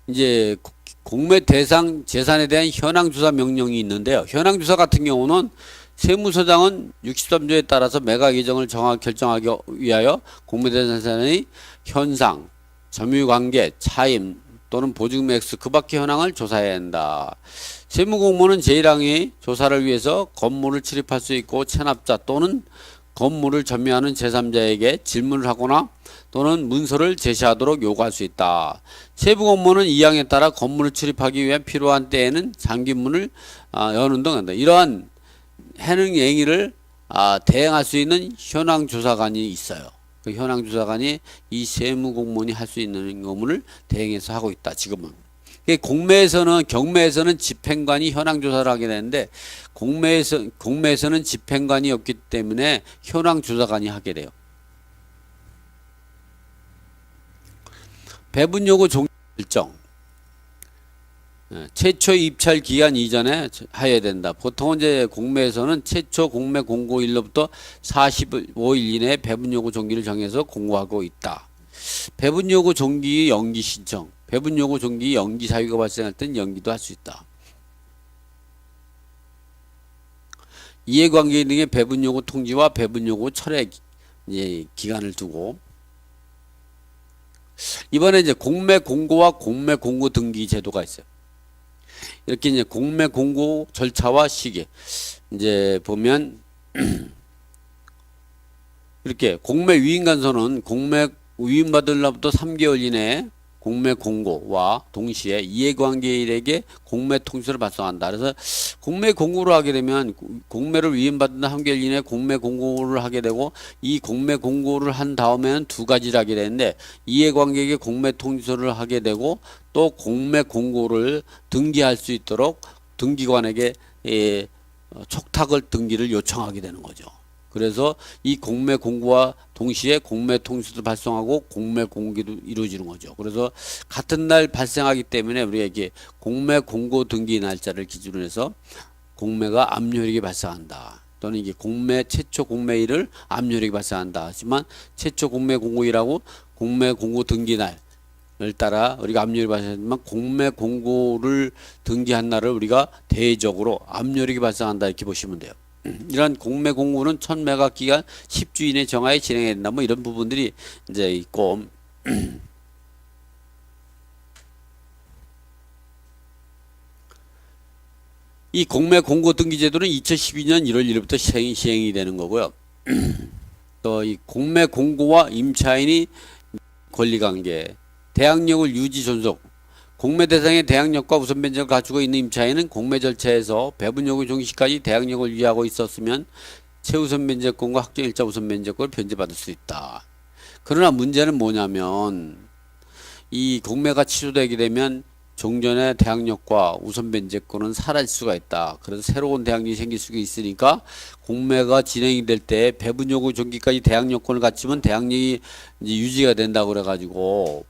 이제 공매 대상 재산에 대한 현황조사 명령이 있는데요. 현황조사 같은 경우는 세무서장은 63조에 따라서 매각 예정을 결정하기 위하여 공매 대상 재산의 현상, 점유관계, 차임 또는 보증맥스 그 밖의 현황을 조사해야 한다. 세무공무원은 제1항이 조사를 위해서 건물을 출입할 수 있고 체납자 또는 건물을 점유하는 제3자에게 질문을 하거나 또는 문서를 제시하도록 요구할 수 있다. 세부공무원은 2항에 따라 건물을 출입하기 위해 필요한 때에는 잠긴문을 여는 등 한다. 이러한 해능 행위를 대행할 수 있는 현황조사관이 있어요. 그 현황조사관이 이 세무공무원이 할 수 있는 업무를 대행해서 하고 있다. 지금은. 경매에서는 집행관이 현황조사를 하게 되는데 공매에서는 집행관이 없기 때문에 현황조사관이 하게 돼요. 배분요구 종료 일정. 최초 입찰 기간 이전에 해야 된다. 보통은 이제 공매에서는 최초 공매 공고일로부터 45일 이내에 배분요구 종기를 정해서 공고하고 있다. 배분요구 종기 연기 신청. 배분요구 종기 연기 사유가 발생할 땐 연기도 할 수 있다. 이해관계 등의 배분요구 통지와 배분요구 철회 기간을 두고 이번에 이제 공매 공고와 공매 공고 등기 제도가 있어요. 이렇게 이제 공매 공고 절차와 시기 이제 보면 이렇게 공매 위임간서는 공매 위임받을 날부터 3개월 이내에 공매 공고와 동시에 이해관계인에게 공매 통지서를 발송한다. 그래서 공매 공고를 하게 되면 공매를 위임받은 3개월 이내에 공매 공고를 하게 되고 이 공매 공고를 한 다음에는 두 가지를 하게 되는데 이해관계에게 공매 통지서를 하게 되고 또 공매 공고를 등기할 수 있도록 등기관에게 촉탁을 등기를 요청하게 되는 거죠. 그래서 이 공매 공고와 동시에 공매 통지서도 발송하고 공매 공고도 이루어지는 거죠. 그래서 같은 날 발생하기 때문에 우리가 이게 공매 공고 등기 날짜를 기준으로 해서 공매가 압류효력이 발생한다. 또는 이게 공매 최초 공매일을 압류효력이 발생한다. 하지만 최초 공매 공고일하고 공매 공고 등기 날을 따라 우리가 압류효력이 발생하지만 공매 공고를 등기한 날을 우리가 대외적으로 압류효력이 발생한다 이렇게 보시면 돼요. 이런 공매 공고는 첫 매각 기간 10주 이내 정하에 진행해야 된다. 뭐 이런 부분들이 이제 있고 이 공매 공고 등기 제도는 2012년 1월 1일부터 시행이 되는 거고요. 또 이 공매 공고와 임차인이 권리관계, 대항력을 유지 존속, 공매 대상의 대항력과 우선 변제를 갖추고 있는 임차인은 공매 절차에서 배분 요구 종기 시까지 대항력을 유지하고 있었으면 최우선 변제권과 확정일자 우선 변제권을 변제받을 수 있다. 그러나 문제는 뭐냐면 이 공매가 취소되게 되면 종전의 대항력과 우선 변제권은 사라질 수가 있다. 그래서 새로운 대항력이 생길 수가 있으니까 공매가 진행이 될 때 배분 요구 종기까지 대항력권을 갖추면 대항력이 이제 유지가 된다고 그래가지고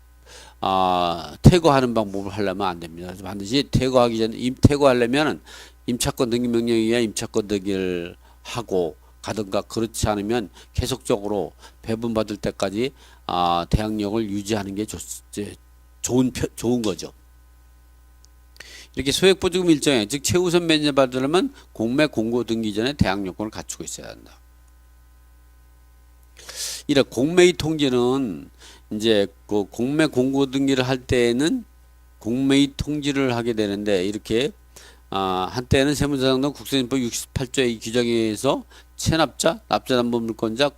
퇴거하는 방법을 하려면 안 됩니다. 그래서 반드시 퇴거하기 전에 퇴거하려면 임차권 등기 명령에 의한 임차권 등기를 하고 가든가, 그렇지 않으면 계속적으로 배분받을 때까지 대항력을 유지하는 게 좋은 거죠. 이렇게 소액보증금 일정에, 즉 최우선 변제 받으려면 공매 공고 등기 전에 대항력권을 갖추고 있어야 한다. 이런 공매의 통지는 이제 그 공매 공고 등기를 할 때에는 공매의 통지를 하게 되는데, 이렇게 한때는 세무사정등 국세인법 68조의 규정에 의해서 체납자, 납자담보물권자,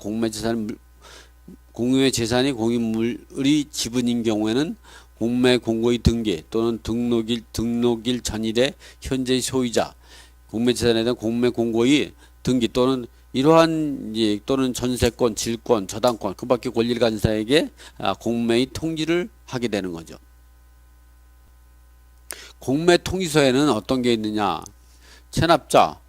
공유의 재산이 공유물의 지분인 경우에는 공매 공고의 등기 또는 등록일 전일에 현재의 소유자, 공매 재산에 대한 공매 공고의 등기 또는 이러한 또는 전세권, 질권, 저당권 그밖에 권리를 가진 사에게 공매의 통지를 하게 되는 거죠. 공매 통지서에는 어떤 게 있느냐? 체납자,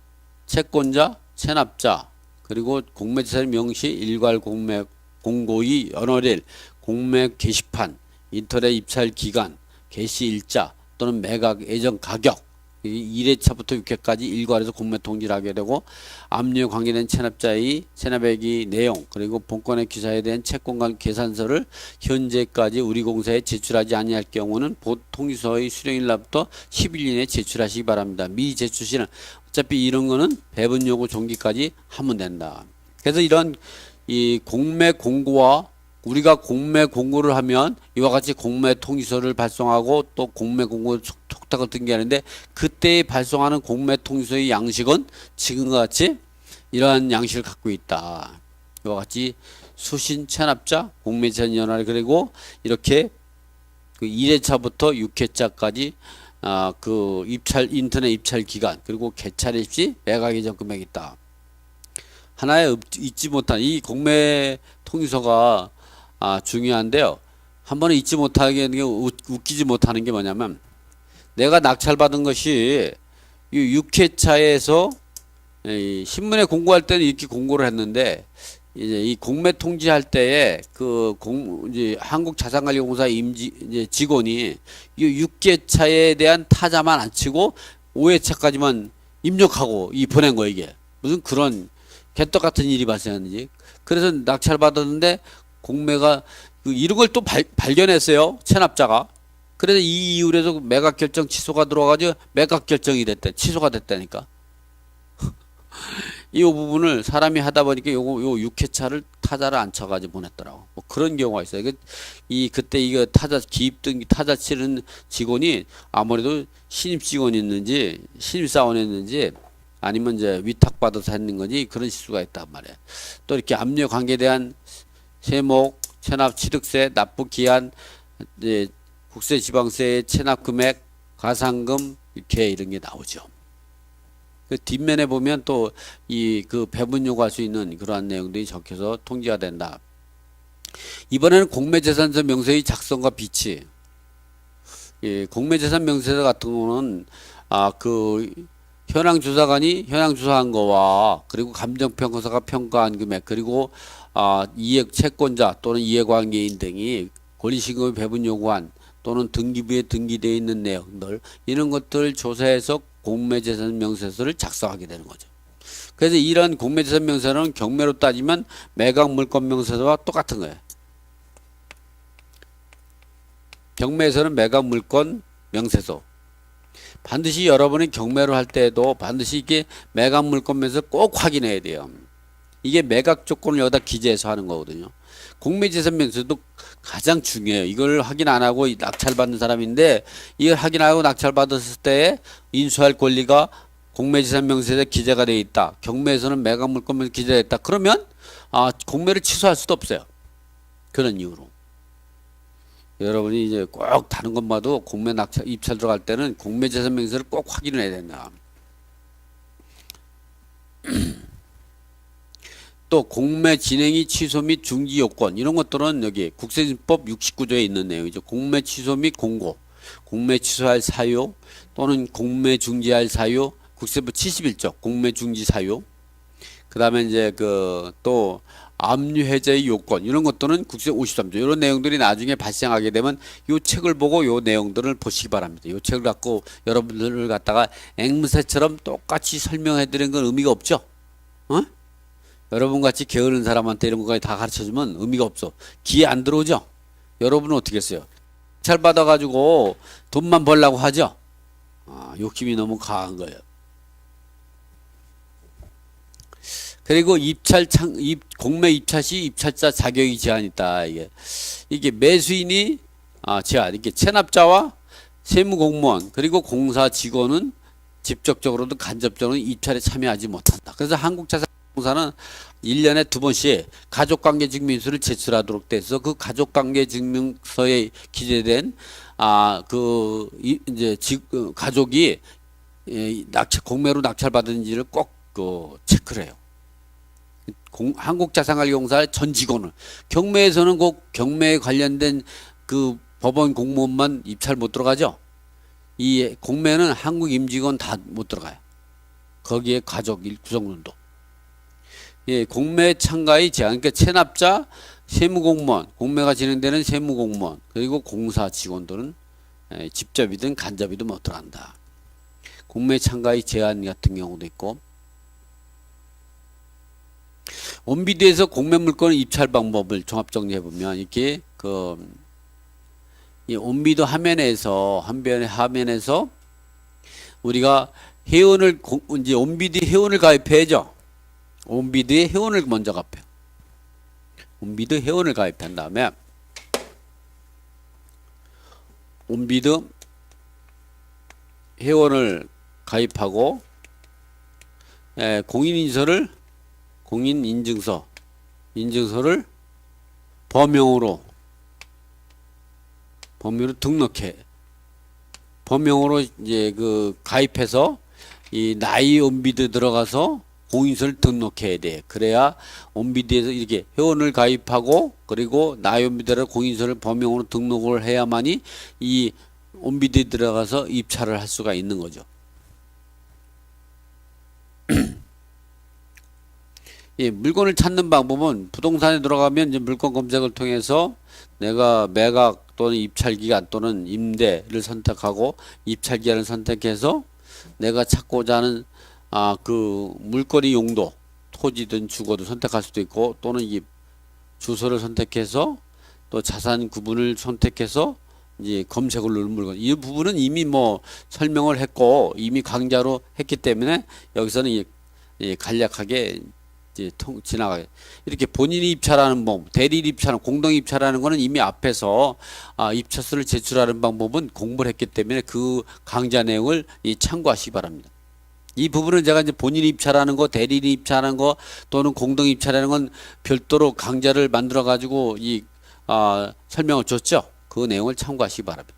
채권자, 체납자, 그리고 공매 재산 명시, 일괄 공매 공고의 연월일, 공매 게시판, 인터넷 입찰 기간, 개시 일자 또는 매각 예정 가격, 1회차부터 6회까지 일괄해서 공매 통지를 하게 되고, 압류에 관계된 체납자의 체납액의 내용, 그리고 본건의 기사에 대한 채권관 계산서를 현재까지 우리공사에 제출하지 아니할 경우는 통지서의 수령일 날부터 10일 이내에 제출하시기 바랍니다. 미 제출 시는 어차피 이런 거는 배분 요구 종기까지 하면 된다. 그래서 이런 이 공매 공고와 우리가 공매 공고를 하면 이와 같이 공매 통지서를 발송하고 또 공매 공고 촉탁을 등기하는데, 그때 발송하는 공매 통지서의 양식은 지금과 같이 이러한 양식을 갖고 있다. 이와 같이 수신 체납자, 공매재산 연할, 그리고 이렇게 그 1회차부터 6회차까지 그 인터넷 입찰 기간, 그리고 개찰 시 매각 예정 금액이 있다. 하나에 잊지 못한 이 공매 통지서가 중요한데요. 한 번에 잊지 못하게 하는 게, 웃기지 못하는 게 뭐냐면, 내가 낙찰받은 것이 6회차에서 신문에 공고할 때는 이렇게 공고를 했는데, 이제 이 공매 통지할 때에 이제 한국자산관리공사 이제 직원이 이 6회차에 대한 타자만 안 치고 5회차까지만 입력하고 보낸 거예요. 이게 무슨 그런 개떡 같은 일이 발생했는지. 그래서 낙찰받았는데 공매가 이런 걸 또 발견했어요, 체납자가. 그래서 이 이유에서 매각 결정 취소가 들어와가지고 매각 결정이 취소가 됐다니까. 이 부분을 사람이 하다 보니까 요 6회차를 타자를 안 쳐가지고 보냈더라고. 뭐 그런 경우가 있어요. 그때 이거 기입 등기 타자 치는 직원이 아무래도 신입 직원이었는지 신입사원이었는지 아니면 이제 위탁받아서 했는 건지 그런 실수가 있단 말이에요. 또 이렇게 압류 관계에 대한 세목, 체납 취득세, 납부 기한, 이제 국세 지방세의 체납 금액, 가산금 이렇게 이런 게 나오죠. 그 뒷면에 보면 또 그 배분 요구할 수 있는 그러한 내용들이 적혀서 통지가 된다. 이번에는 공매재산서 명세의 작성과 비치. 공매재산 명세서 같은 거는 그 현황 조사관이 현황 조사한 거와, 그리고 감정평가사가 평가한 금액, 그리고 이해 채권자 또는 이해관계인 등이 권리신고의 배분 요구한 또는 등기부에 등기되어 있는 내용들, 이런 것들을 조사해서 공매재산 명세서를 작성하게 되는 거죠. 그래서 이런 공매재산 명세서는 경매로 따지면 매각 물권 명세서와 똑같은 거예요. 경매에서는 매각 물권 명세서. 반드시 여러분이 경매를 할 때에도 반드시 이게 매각 물권 명세서 꼭 확인해야 돼요. 이게 매각 조건을 여기다 기재해서 하는 거거든요. 공매재산 명세서도 가장 중요해요. 이걸 확인 안 하고 낙찰받는 사람인데, 이걸 확인하고 낙찰받았을 때 인수할 권리가 공매지산명세에 기재가 되어 있다. 경매에서는 매각물건만 기재됐다. 그러면 공매를 취소할 수도 없어요. 그런 이유로. 여러분이 이제 꼭 다른 것마도 공매 낙찰 입찰 들어갈 때는 공매재산명세를 꼭 확인을 해야 된다. 또 공매 진행이 취소 및 중지 요건 이런 것들은 여기 국세징법 69조에 있는 내용이죠. 공매 취소 및 공고, 공매 취소할 사유 또는 공매 중지할 사유, 국세법 71조 공매 중지 사유. 그다음에 이제 또 압류 해제의 요건 이런 것들은 국세 53조 이런 내용들이 나중에 발생하게 되면 요 책을 보고 요 내용들을 보시기 바랍니다. 요 책을 갖고 여러분들을 갖다가 앵무새처럼 똑같이 설명해 드리는 건 의미가 없죠. 어? 여러분 같이 게으른 사람한테 이런 것까지 다 가르쳐 주면 의미가 없어. 귀에 안 들어오죠. 여러분은 어떻게 했어요? 잘 받아 가지고 돈만 벌려고 하죠. 욕심이 너무 강한 거예요. 그리고 공매 입찰 시 입찰자 자격이 제한이 있다. 이게 매수인이 제한. 이게 체납자와 세무공무원 그리고 공사 직원은 직접적으로도 간접적으로는 입찰에 참여하지 못한다. 그래서 한국자산공사는 1년에 2번씩 가족관계증명서를 제출하도록 돼서 그 가족관계증명서에 기재된 가족이 공매로 낙찰받은지를 꼭 체크를 해요. 한국자산관리공사 전 직원을 경매에서는 꼭 경매에 관련된 그 법원 공무원만 입찰 못 들어가죠. 이 공매는 한국 임직원 다 못 들어가요. 거기에 가족 구성원도. 공매 참가의 제한. 그러니까 체납자, 세무공무원, 공매가 진행되는 세무공무원 그리고 공사 직원들은 직접이든 간접이든 못 들어간다. 공매 참가의 제한 같은 경우도 있고. 온비드에서 공매 물건 입찰 방법을 종합 정리해 보면 이렇게 이 온비드 화면에서 우리가 이제 온비드 회원을 가입해야죠. 온비드에 회원을 먼저 가입해요. 온비드 회원을 가입한 다음에 온비드 회원을 가입하고 인증서를 범용으로 등록해. 범용으로 이제 가입해서 이 나이 온비드 들어가서 공인서를 등록해야 돼. 그래야 온비드에서 이렇게 회원을 가입하고 그리고 나이 온비드를 공인서를 범용으로 등록을 해야만이 이 온비드에 들어가서 입찰을 할 수가 있는 거죠. 물건을 찾는 방법은 부동산에 들어가면 이제 물건 검색을 통해서 내가 매각 또는 입찰 기간 또는 임대를 선택하고 입찰 기간을 선택해서 내가 찾고자 하는 물건의 용도, 토지든 주거도 선택할 수도 있고 또는 이 주소를 선택해서 또 자산 구분을 선택해서 이제 검색을 누르는 물건. 이 부분은 이미 설명을 했고 이미 강좌로 했기 때문에 여기서는 간략하게 지나가게. 이렇게 본인이 입찰하는 방법, 대리인 입찰, 공동 입찰하는 거는 이미 앞에서 입찰서를 제출하는 방법은 공부를 했기 때문에 그 강좌 내용을 참고하시기 바랍니다. 이 부분은 제가 이제 본인이 입찰하는 거, 대리인이 입찰하는 거 또는 공동 입찰하는 건 별도로 강좌를 만들어 가지고 설명을 줬죠. 그 내용을 참고하시기 바랍니다.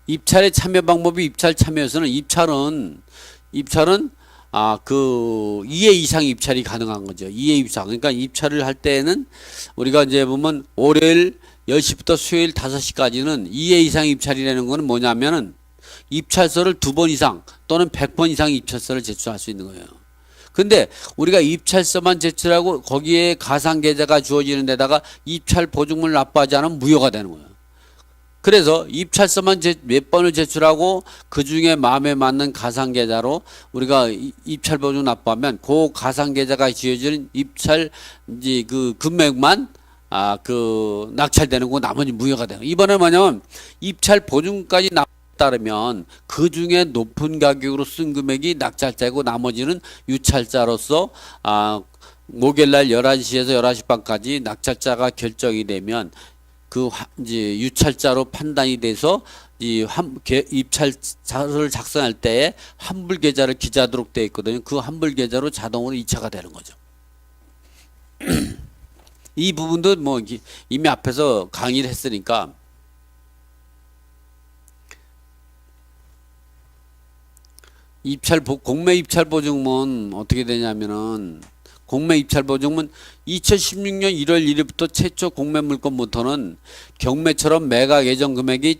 입찰의 참여 방법이 입찰 참여에서는 입찰은 2회 이상 입찰이 가능한 거죠. 2회 이상. 그러니까 입찰을 할 때에는 우리가 이제 보면 월요일 10시부터 수요일 5시까지는 2회 이상 입찰이라는 거는 뭐냐면은 입찰서를 2번 이상 또는 100번 이상 입찰서를 제출할 수 있는 거예요. 근데 우리가 입찰서만 제출하고 거기에 가상계좌가 주어지는 데다가 입찰 보증금을 납부하지 않으면 무효가 되는 거예요. 그래서 입찰서만 몇 번을 제출하고 그 중에 마음에 맞는 가상계좌로 우리가 입찰 보증 납부하면 그 가상계좌가 지어지는 입찰 이제 그 금액만 낙찰되는 거 나머지 무효가 되는. 이번에 뭐냐면 입찰 보증까지 따르면 그 중에 높은 가격으로 쓴 금액이 낙찰자고 나머지는 유찰자로서 목요일날 11시에서 11시 반까지 낙찰자가 결정이 되면 이제 유찰자로 판단이 돼서 입찰자를 작성할 때에 환불 계좌를 기재하도록 되어 있거든요. 그 환불 계좌로 자동으로 이체가 되는 거죠. 이 부분도 뭐 이미 앞에서 강의를 했으니까 공매 입찰 보증은 어떻게 되냐면은 공매 입찰 보증은 2016년 1월 1일부터 최초 공매 물건부터는 경매처럼 매각 예정 금액이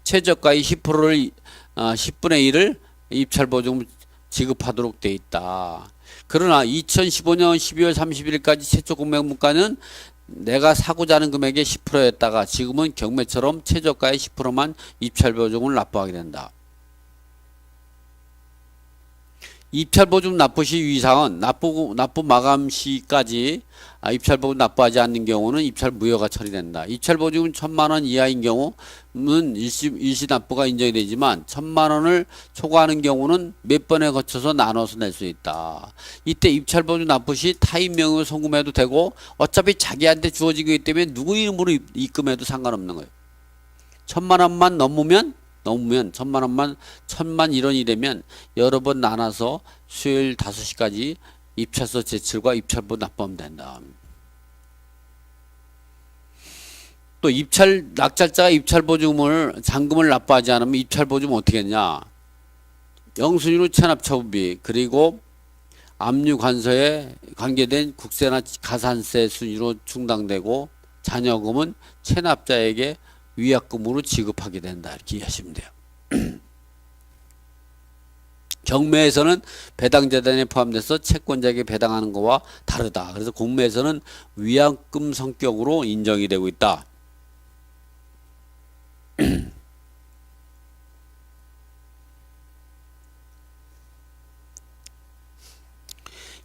최저가의 10%를 10분의 1을 입찰 보증 지급하도록 돼 있다. 그러나 2015년 12월 31일까지 최초 공매 물가는 내가 사고자 하는 금액의 10%였다가 지금은 경매처럼 최저가의 10%만 입찰 보증을 납부하게 된다. 입찰 보증 납부 시 유의사항은 납부 마감 시까지 입찰 보증 납부하지 않는 경우는 입찰 무효가 처리된다. 입찰 보증은 1,000만 원 이하인 경우는 일시 납부가 인정이 되지만 1,000만 원을 초과하는 경우는 몇 번에 거쳐서 나눠서 낼 수 있다. 이때 입찰 보증 납부 시 타인 명의로 송금해도 되고 어차피 자기한테 주어진 거기 때문에 누구 이름으로 입금해도 상관없는 거예요. 1,000만 원만 넘으면 1,000만 1,000만 되면 여러 번 나눠서 수요일 5시까지 입찰서 제출과 입찰부 납부하면 된다. 또 낙찰자가 잔금을 납부하지 않으면 입찰보증은 어떻게 했냐? 영순위로 체납처분비 그리고 압류관서에 관계된 국세나 가산세 순위로 충당되고 잔여금은 체납자에게 위약금으로 지급하게 된다. 이렇게 이해하시면 돼요. 경매에서는 배당재단에 포함돼서 채권자에게 배당하는 것과 다르다. 그래서 공매에서는 위약금 성격으로 인정이 되고 있다.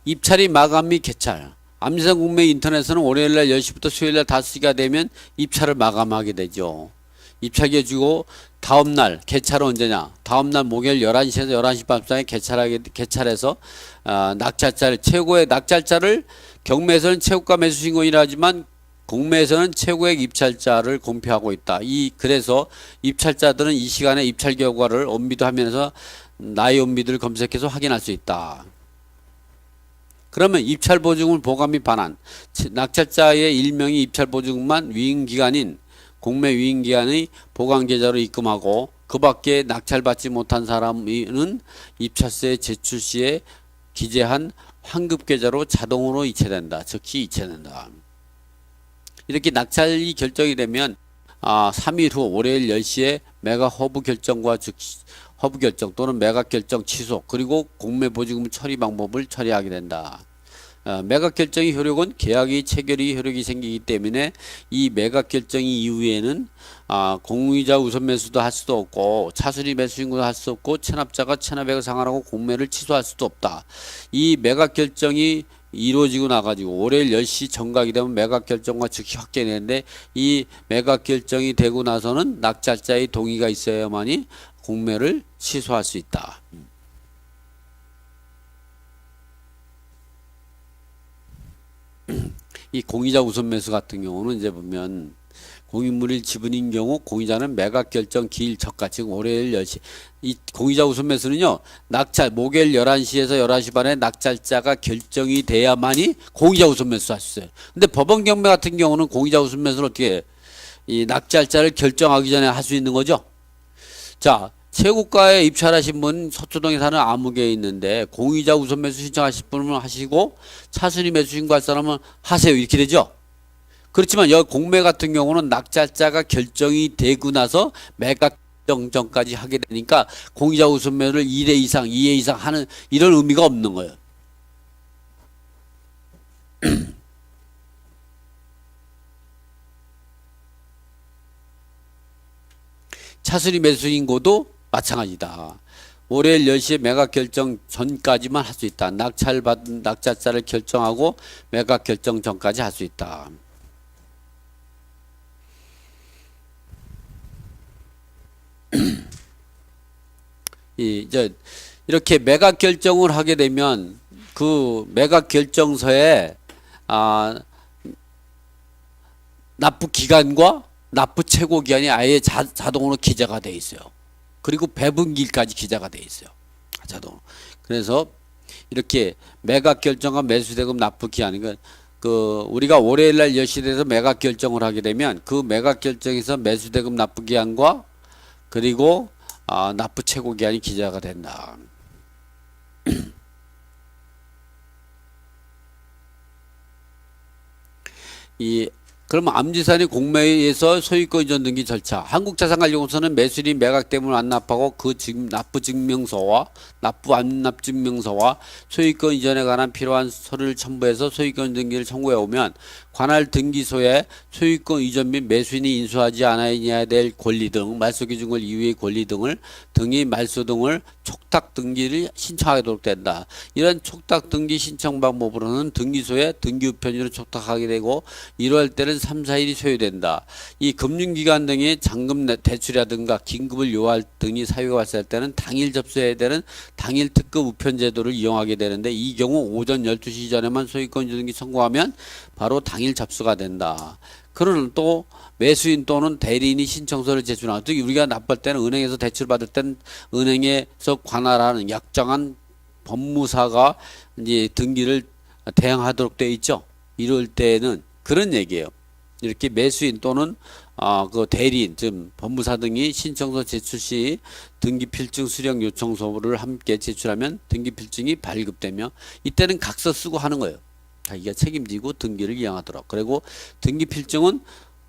입찰이 마감 및 개찰. 암지상 공매 인터넷에서는 월요일날 10시부터 수요일날 5시가 되면 입찰을 마감하게 되죠. 입찰기에 주고 다음날 개찰은 언제냐? 다음날 목요일 11시에서 11시 밤 사이에 개찰해서 최고의 낙찰자를 경매에서는 최고가 매수신고이라 하지만 공매에서는 최고액 입찰자를 공표하고 있다. 그래서 입찰자들은 이 시간에 입찰 결과를 온비도 화면에서 나의 온비들을 검색해서 확인할 수 있다. 그러면 입찰보증을 보관 및 반환. 낙찰자의 일명의 입찰보증만 위임기간인 공매 위임기간의 보관계좌로 입금하고 그 밖에 낙찰받지 못한 사람은 입찰세 제출 시에 기재한 환급계좌로 자동으로 이체된다. 즉시 이체된다. 이렇게 낙찰이 결정이 되면 3일 후 월요일 10시에 매각 허브 결정과 허브 결정 또는 매각 결정 취소 그리고 공매 보증금 처리 방법을 처리하게 된다. 매각 결정의 효력은 계약의 체결의 효력이 생기기 때문에 이 매각 결정 이후에는 공유자 우선 매수도 할 수도 없고 차순위 매수신고도 할 수 없고 체납자가 체납액을 상환하고 공매를 취소할 수도 없다. 이 매각 결정이 이루어지고 나가지고 월요일 10시 정각이 되면 매각 결정과 즉시 확정되는데 이 매각 결정이 되고 나서는 낙찰자의 동의가 있어야만이 공매를 취소할 수 있다. 이 공유자 우선 매수 같은 경우는 이제 보면 공인물일 지분인 경우 공유자는 매각 결정 기일 저가 즉 월요일 10시 이 공유자 우선 매수는요 목요일 11시에서 11시 반에 낙찰자가 결정이 돼야만이 공유자 우선 매수 할 수 있어요. 근데 법원 경매 같은 경우는 공유자 우선 매수를 어떻게 해? 이 낙찰자를 결정하기 전에 할 수 있는 거죠. 자, 최고가에 입찰하신 분 서초동에 사는 아무개에 있는데 공유자 우선 매수 신청하실 분은 하시고 차순위 매수 신고할 사람은 하세요. 이렇게 되죠. 그렇지만 여기 공매 같은 경우는 낙찰자가 결정이 되고 나서 매각 결정 전까지 하게 되니까 공유자 우선 매수를 1회 이상, 2회 이상 하는 이런 의미가 없는 거예요. 차순위 매수 신고도 마찬가지다. 월요일 10시에 매각 결정 전까지만 할 수 있다. 낙찰받은 낙찰자를 결정하고 매각 결정 전까지 할 수 있다. 이제 이렇게 매각 결정을 하게 되면 그 매각 결정서에 납부 기간과 납부 최고 기한이 아예 자동으로 기재가 돼 있어요. 그리고 배분기일까지 기재가 돼 있어요. 자동으로. 그래서 이렇게 매각 결정과 매수대금 납부 기한, 그 우리가 월요일 날 10시 돼서 매각 결정을 하게 되면 그 매각 결정에서 매수대금 납부 기한과 그리고 납부 최고 기한이 기재가 된다. 그러면 암지산이 공매에서 소유권 이전 등기 절차. 한국자산관리공사는 매수인이 매각 때문에 안 납하고 그 납부 증명서와 납부 완납 증명서와 소유권 이전에 관한 필요한 서류를 첨부해서 소유권 등기를 청구해 오면 관할 등기소에 소유권 이전 및 매수인이 인수하지 않아야 될 권리 등 말소 기준권 이후의 권리 등이 말소 등을 촉탁 등기를 신청하도록 된다. 이런 촉탁 등기 신청 방법으로는 등기소에 등기 우편으로 촉탁하게 되고 이럴 때는 3, 4일이 소요된다. 이 금융기관 등의 잔금 대출이라든가 긴급을 요할 등이 사유가 발생할 때는 당일 접수해야 되는 당일 특급 우편 제도를 이용하게 되는데 이 경우 오전 12시 전에만 소유권 등기 청구하면 바로 당일 접수가 된다. 그러는 또 매수인 또는 대리인이 신청서를 제출하는, 즉 우리가 납부할 때는 은행에서 대출 받을 때는 은행에서 관할하는 약정한 법무사가 이제 등기를 대행하도록 되어 있죠. 이럴 때는 그런 얘기예요. 이렇게 매수인 또는 그 대리인, 즉 법무사 등이 신청서 제출 시 등기필증 수령 요청서를 함께 제출하면 등기필증이 발급되며 이때는 각서 쓰고 하는 거예요. 자기가 책임지고 등기를 이행하도록. 그리고 등기필증은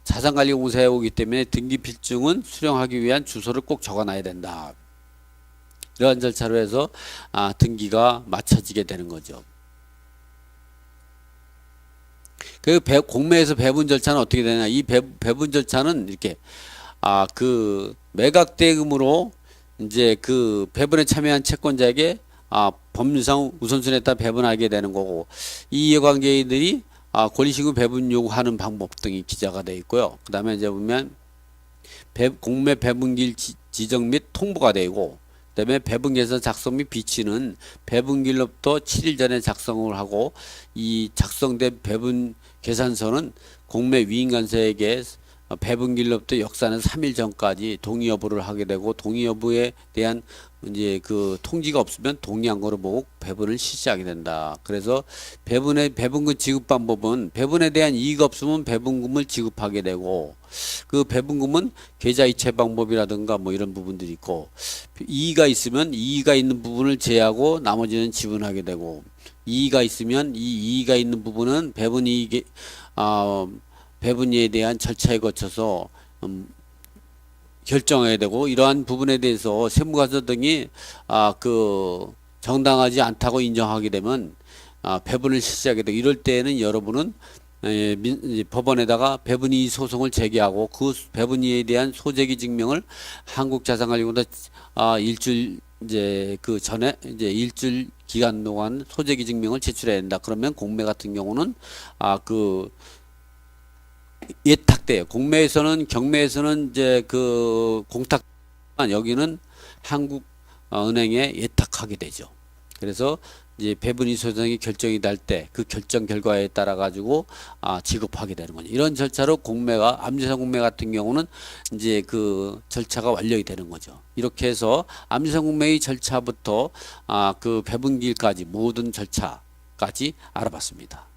자산관리공사에 오기 때문에 등기필증은 수령하기 위한 주소를 꼭 적어놔야 된다. 이러한 절차로 해서 등기가 맞춰지게 되는 거죠. 그 공매에서 배분 절차는 어떻게 되냐? 이 배분 절차는 이렇게 그 매각 대금으로 이제 그 배분에 참여한 채권자에게 법률상 우선순위에 따라 배분하게 되는 거고, 이 이해관계인들이 권리신고 배분 요구하는 방법 등이 기재가 되어 있고요. 그 다음에 이제 보면 공매 배분기일 지정 및 통보가 되고, 그 다음에 배분계산 작성 및 비치는 배분기일로부터 7일 전에 작성을 하고, 이 작성된 배분 계산서는 공매 위임관사에게 배분기일로부터 역사는 3일 전까지 동의 여부를 하게 되고, 동의 여부에 대한 이제 그 통지가 없으면 동의한 거로 보고 배분을 실시하게 된다. 그래서 배분금 지급 방법은 배분에 대한 이의가 없으면 배분금을 지급하게 되고, 그 배분금은 계좌 이체 방법이라든가 뭐 이런 부분들이 있고, 이의가 있으면 이의가 있는 부분을 제하고 나머지는 지분하게 되고, 이의가 있으면 이 이의가 있는 부분은 배분이에 대한 절차에 거쳐서 결정해야 되고, 이러한 부분에 대해서 세무과서 등이 그 정당하지 않다고 인정하게 되면 배분을 실시하게 되고, 이럴 때에는 여러분은 법원에다가 배분이의 소송을 제기하고 그 배분이에 대한 소재기 증명을 한국자산관리공사 일주일 이제 그 전에 이제 일주일 기간 동안 소재기 증명을 제출해야 된다. 그러면 공매 같은 경우는 그 예탁돼요. 공매에서는 경매에서는 이제 그 공탁, 여기는 한국은행에 예탁하게 되죠. 그래서 이제 배분이 소송이 결정이 날 때 그 결정 결과에 따라 가지고 지급하게 되는 거죠. 이런 절차로 공매가 암지산 공매 같은 경우는 이제 그 절차가 완료가 되는 거죠. 이렇게 해서 암지산 공매의 절차부터 그 배분기일까지 모든 절차까지 알아봤습니다.